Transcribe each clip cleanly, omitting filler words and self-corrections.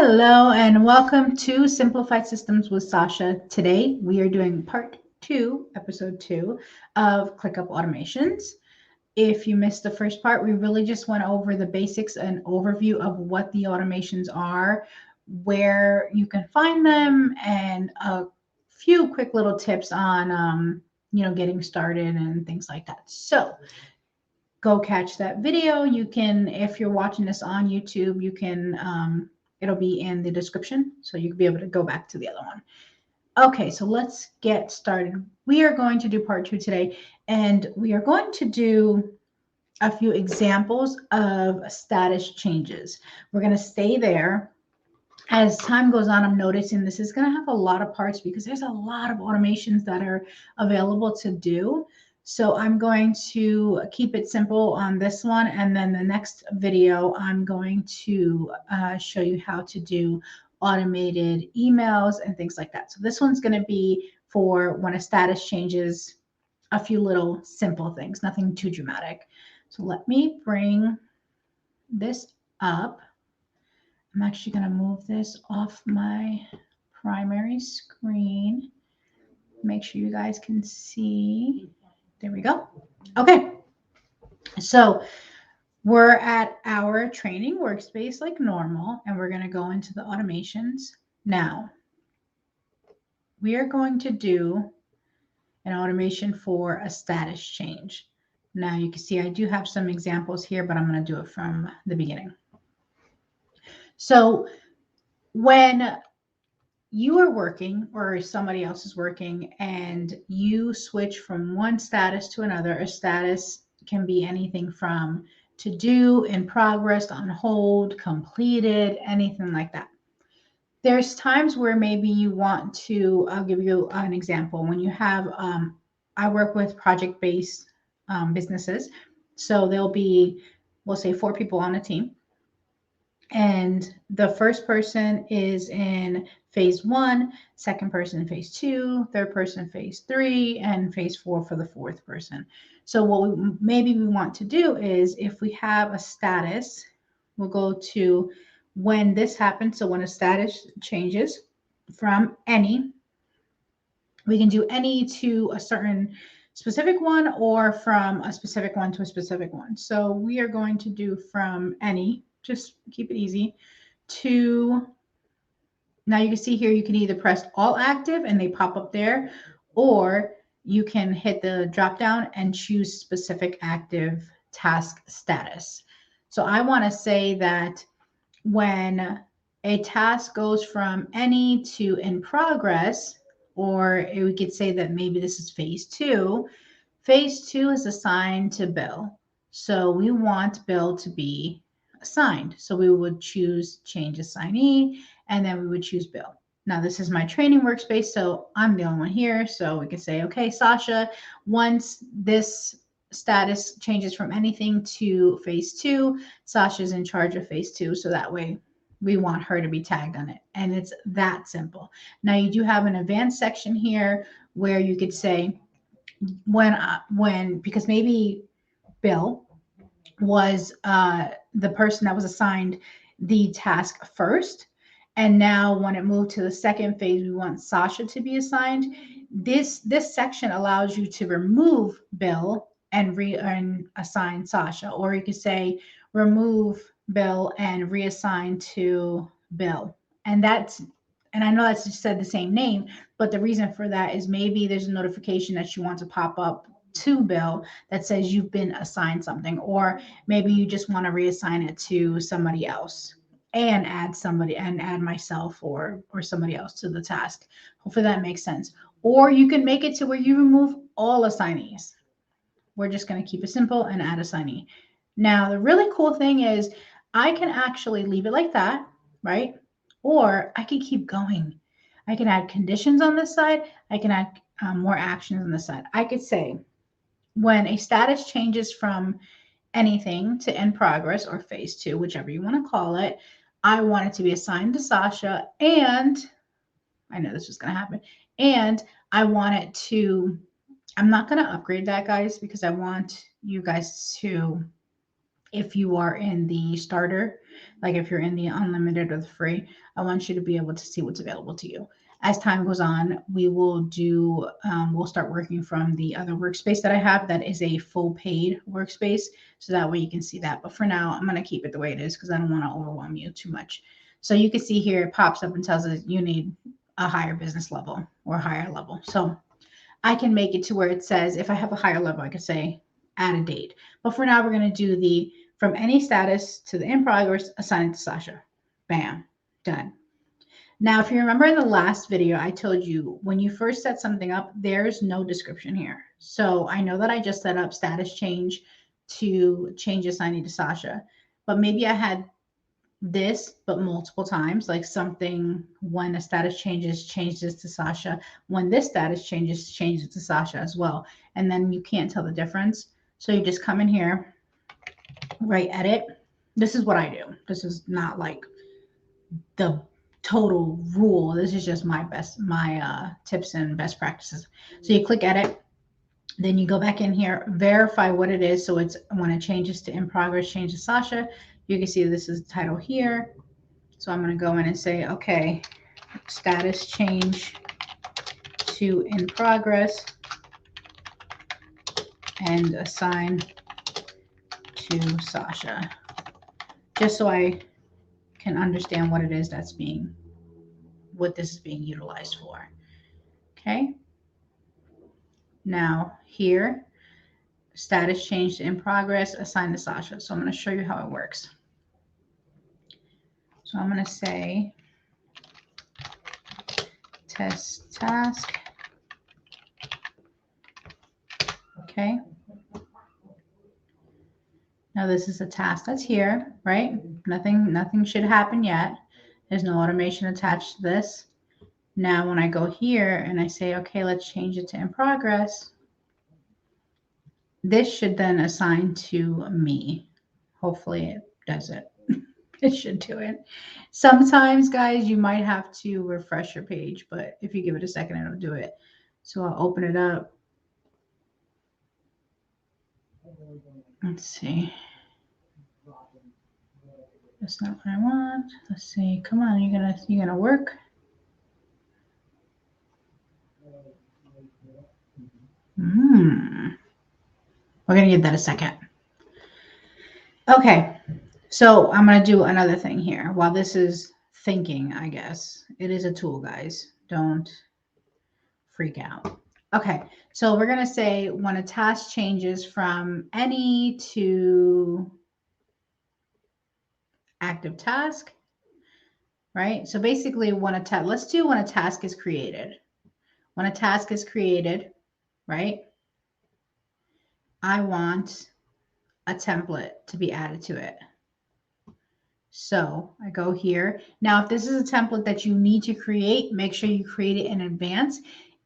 Hello and welcome to Simplified Systems with Sasha. Today we are doing part 2, episode 2 of ClickUp Automations. If you missed the first part, we really just went over the basics and overview of what the automations are, where you can find them, and a few quick little tips on getting started and things like that. So go catch that video. You can, if you're watching this on YouTube, you can it'll be in the description, so you can be able to go back to the other one. Okay, so let's get started. We are going to do part 2 today, and we are going to do a few examples of status changes. We're going to stay there. As time goes on, I'm noticing this is going to have a lot of parts because there's a lot of automations that are available to do. So I'm going to keep it simple on this one. And then the next video, I'm going to show you how to do automated emails and things like that. So this one's going to be for when a status changes, a few little simple things, nothing too dramatic. So let me bring this up. I'm actually going to move this off my primary screen. Make sure you guys can see. There we go. Okay. So we're at our training workspace like normal, and we're going to go into the automations. Now, we are going to do an automation for a status change. Now, you can see I do have some examples here, but I'm going to do it from the beginning. So when you are working or somebody else is working and you switch from one status to another, a status can be anything from to do, in progress, on hold, completed, anything like that. There's times where maybe you want to, I'll give you an example. When you have, I work with project-based businesses. So there'll be, we'll say 4 people on a team. And the first person is in phase 1, second person in phase 2, third person in phase 3, and phase 4 for the fourth person. So what maybe we want to do is, if we have a status, we'll go to when this happens. So when a status changes from any, we can do any to a certain specific one, or from a specific one to a specific one. So we are going to do from any, just keep it easy, to, now you can see here, you can either press all active and they pop up there, or you can hit the drop down and choose specific active task status. So I want to say that when a task goes from any to in progress, or we could say that maybe this is phase 2. Phase 2 is assigned to Bill. So we want Bill to be assigned. So we would choose change assignee, and then we would choose Bill. Now this is my training workspace, so I'm the only one here. So we can say, okay, Sasha, once this status changes from anything to phase 2, Sasha's in charge of phase 2. So that way we want her to be tagged on it. And it's that simple. Now you do have an advanced section here where you could say when because maybe Bill was the person that was assigned the task first. And now when it moved to the second phase, we want Sasha to be assigned. This section allows you to remove Bill and assign Sasha. Or you could say remove Bill and reassign to Bill. And I know that's just said the same name, but the reason for that is maybe there's a notification that you want to pop up to Bill that says you've been assigned something, or maybe you just want to reassign it to somebody else and add myself or somebody else to the task. Hopefully that makes sense. Or you can make it to where you remove all assignees. We're just going to keep it simple and add assignee. Now, the really cool thing is I can actually leave it like that, right? Or I can keep going. I can add conditions on this side. I can add more actions on this side. I could say when a status changes from anything to in progress or phase 2, whichever you want to call it, I want it to be assigned to Sasha, and I know this was going to happen, and I want it to, I'm not going to upgrade that, guys, because I want you guys to if you are in the starter, like if you're in the unlimited or the free, I want you to be able to see what's available to you. As time goes on, we'll start working from the other workspace that I have that is a full paid workspace. So that way you can see that. But for now, I'm going to keep it the way it is because I don't want to overwhelm you too much. So you can see here, it pops up and tells us you need a higher business level or higher level. So I can make it to where it says, if I have a higher level, I could say add a date. But for now, we're going to do the from any status to the in progress, assign it to Sasha. Bam, done. Now, if you remember in the last video, I told you when you first set something up, there's no description here. So I know that I just set up status change to change assigning to Sasha, but maybe I had this, but multiple times, like something when a status changes to Sasha. When this status changes to Sasha as well. And then you can't tell the difference. So you just come in here, write edit. This is what I do. This is not like the total rule. This is just my tips and best practices. So you click edit. Then you go back in here, verify what it is. So it's when it changes to in progress, change to Sasha. You can see this is the title here. So I'm going to go in and say, okay, status change to in progress and assign to Sasha, just so I can understand what it is what this is being utilized for. Okay. Now here, status change to in progress, assign to Sasha. So I'm going to show you how it works. So I'm going to say test task. Okay. Now this is a task that's here, right? Nothing should happen yet. There's no automation attached to this. Now when I go here and I say, okay, let's change it to in progress, this should then assign to me. Hopefully it does it. It should do it. Sometimes, guys, you might have to refresh your page, but if you give it a second, it'll do it. So I'll open it up. Let's see. That's not what I want. Let's see. Come on, you're gonna work. We're gonna give that a second. Okay, so I'm gonna do another thing here. While this is thinking, I guess it is a tool, guys. Don't freak out. Okay, so we're gonna say when a task changes from any to active task, right? So basically, let's do when a task is created. When a task is created, right? I want a template to be added to it. So I go here. Now, if this is a template that you need to create, make sure you create it in advance.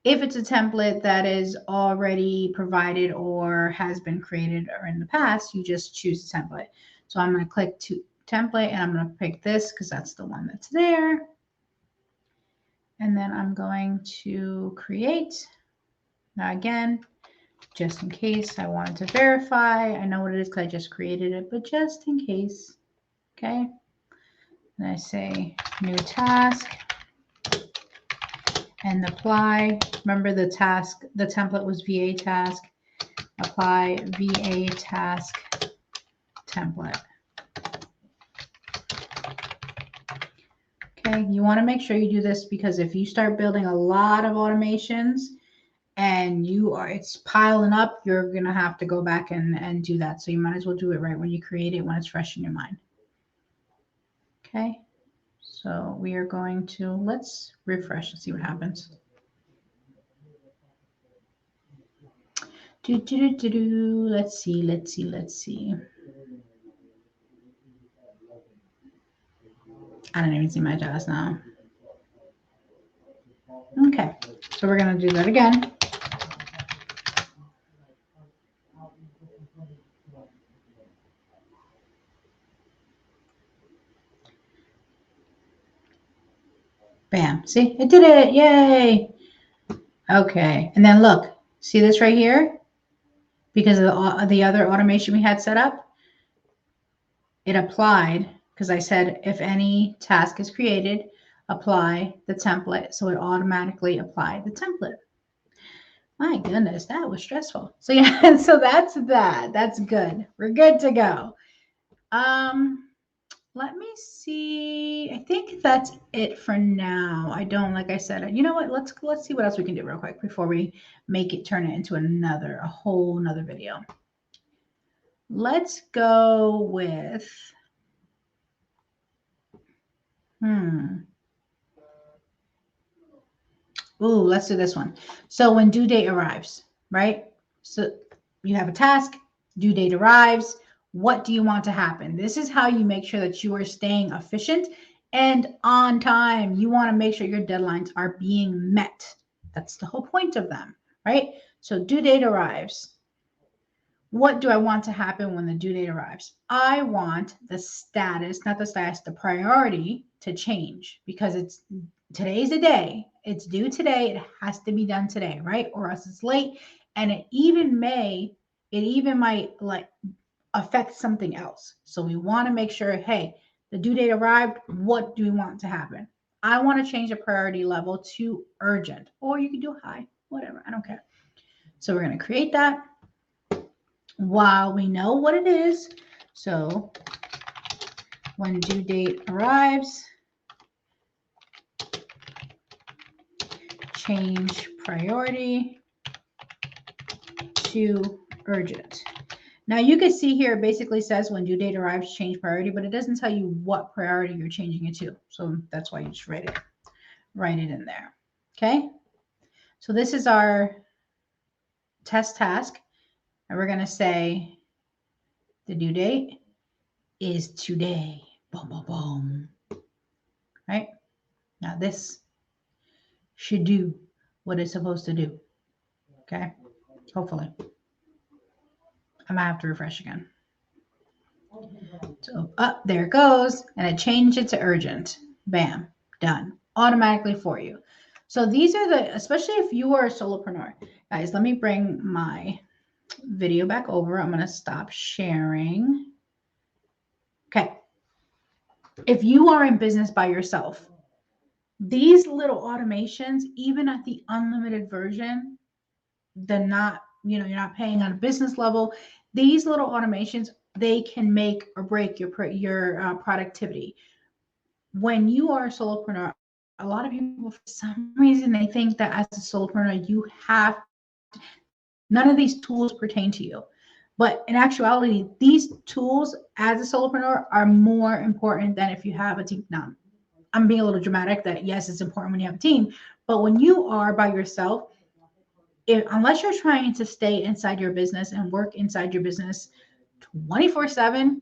If it's a template that is already provided or has been created or in the past, you just choose a template. So I'm going to click to template and I'm going to pick this because that's the one that's there. And then I'm going to create. Now again, just in case I wanted to verify, I know what it is because I just created it, but just in case, okay. And I say new task and apply. Remember the template was VA task. Apply VA task template. Okay, you want to make sure you do this because if you start building a lot of automations and it's piling up, you're going to have to go back and do that. So you might as well do it right when you create it, when it's fresh in your mind. Okay, so we are going to, let's refresh and see what happens. Let's see. I don't even see my task now. Okay, so we're going to do that again. Bam. See, it did it. Yay. Okay. And then look, see this right here? Because of the other automation we had set up, it applied, because I said if any task is created, apply the template. So it automatically applied the template. My goodness, that was stressful. So yeah, so that's that. That's good. We're good to go. Um, Let me see. I think that's it for now. I don't, like I said, you know what? Let's see what else we can do real quick before we make it turn it into a whole another video. Let's go with Ooh, let's do this one. So when due date arrives, right? So you have a task, due date arrives. What do you want to happen? This is how you make sure that you are staying efficient and on time. You want to make sure your deadlines are being met. That's the whole point of them, right? So due date arrives. What do I want to happen when the due date arrives? I want the status, not the status, the priority to change, because today's the day. It's due today. It has to be done today, right? Or else it's late. And it even might like affect something else. So we want to make sure, hey, the due date arrived. What do we want to happen? I want to change the priority level to urgent, or you can do high, whatever. I don't care. So we're going to create that while we know what it is. So when due date arrives, change priority to urgent. Now you can see here, it basically says when due date arrives, change priority, but it doesn't tell you what priority you're changing it to. So that's why you just write it in there. Okay. So this is our test task. And we're going to say the due date is today. Boom, boom, boom. Right. Now this should do what it's supposed to do. Okay. Hopefully. I might have to refresh again. So up there it goes, and it changed it to urgent. Bam, done automatically for you. So these are especially if you are a solopreneur, guys. Let me bring my video back over. I'm going to stop sharing. Okay. If you are in business by yourself, these little automations, even at the unlimited version, you're not paying on a business level. These little automations, they can make or break your productivity. When you are a solopreneur, a lot of people, for some reason, they think that as a solopreneur, none of these tools pertain to you. But in actuality, these tools as a solopreneur are more important than if you have a team. Now, I'm being a little dramatic that yes, it's important when you have a team, but when you are by yourself, unless you're trying to stay inside your business and work inside your business 24/7,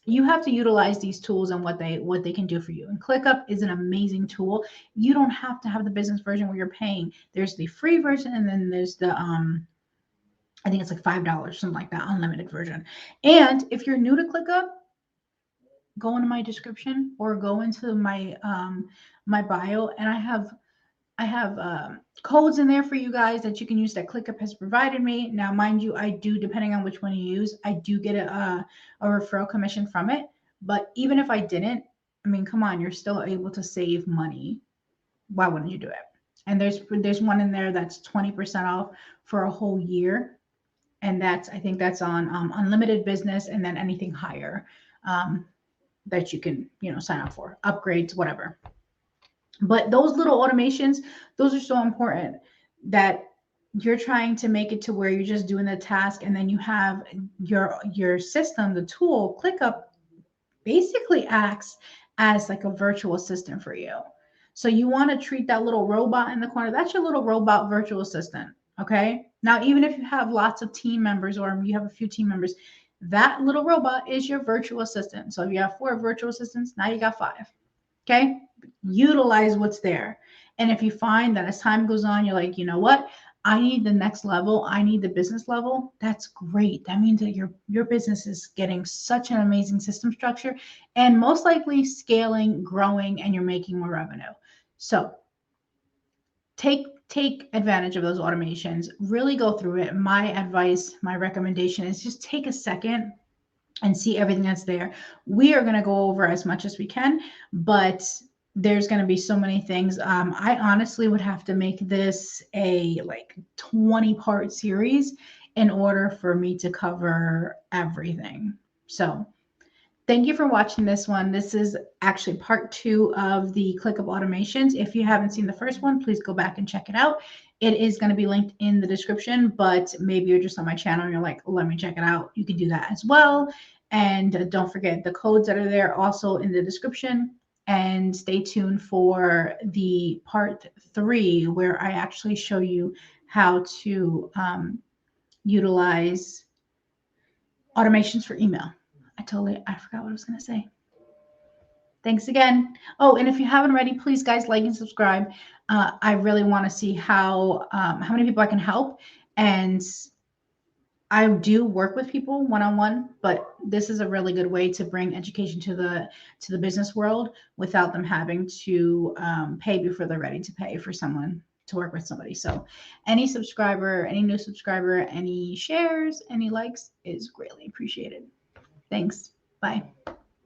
you have to utilize these tools and what they can do for you. And ClickUp is an amazing tool. You don't have to have the business version where you're paying. There's the free version, and then there's the I think it's like $5, something like that, unlimited version. And if you're new to ClickUp, go into my description or go into my bio, and I have codes in there for you guys that you can use that ClickUp has provided me. Now, mind you, I do, depending on which one you use, I do get a referral commission from it. But even if I didn't, I mean, come on, you're still able to save money. Why wouldn't you do it? And there's one in there that's 20% off for a whole year. And I think that's on unlimited business, and then anything higher that you can, sign up for, upgrades, whatever. But those little automations, those are so important, that you're trying to make it to where you're just doing the task, and then you have your system, the tool, ClickUp, basically acts as like a virtual assistant for you. So you want to treat that little robot in the corner, that's your little robot virtual assistant. Okay. Now, even if you have lots of team members, or you have a few team members, that little robot is your virtual assistant. So if you have 4 virtual assistants, now you got 5. Okay. Utilize what's there. And if you find that as time goes on, you're like, you know what? I need the next level. I need the business level. That's great. That means that your business is getting such an amazing system structure, and most likely scaling, growing, and you're making more revenue. So take advantage of those automations. Really go through it. My advice, my recommendation is just take a second and see everything that's there. We are going to go over as much as we can, but there's going to be so many things. I honestly would have to make this a like 20-part series in order for me to cover everything. So thank you for watching this one. This is actually part 2 of the ClickUp Automations. If you haven't seen the first one, please go back and check it out. It is going to be linked in the description, but maybe you're just on my channel and you're like, let me check it out. You can do that as well. And don't forget the codes that are there also in the description. And stay tuned for the part 3 where I actually show you how to utilize automations for email. I forgot what I was going to say. Thanks again. Oh, and if you haven't already, please, guys, like and subscribe. I really want to see how many people I can help. And I do work with people one-on-one, but this is a really good way to bring education to the business world without them having to pay before they're ready to pay for someone to work with somebody. So any subscriber, any new subscriber, any shares, any likes is greatly appreciated. Thanks. Bye.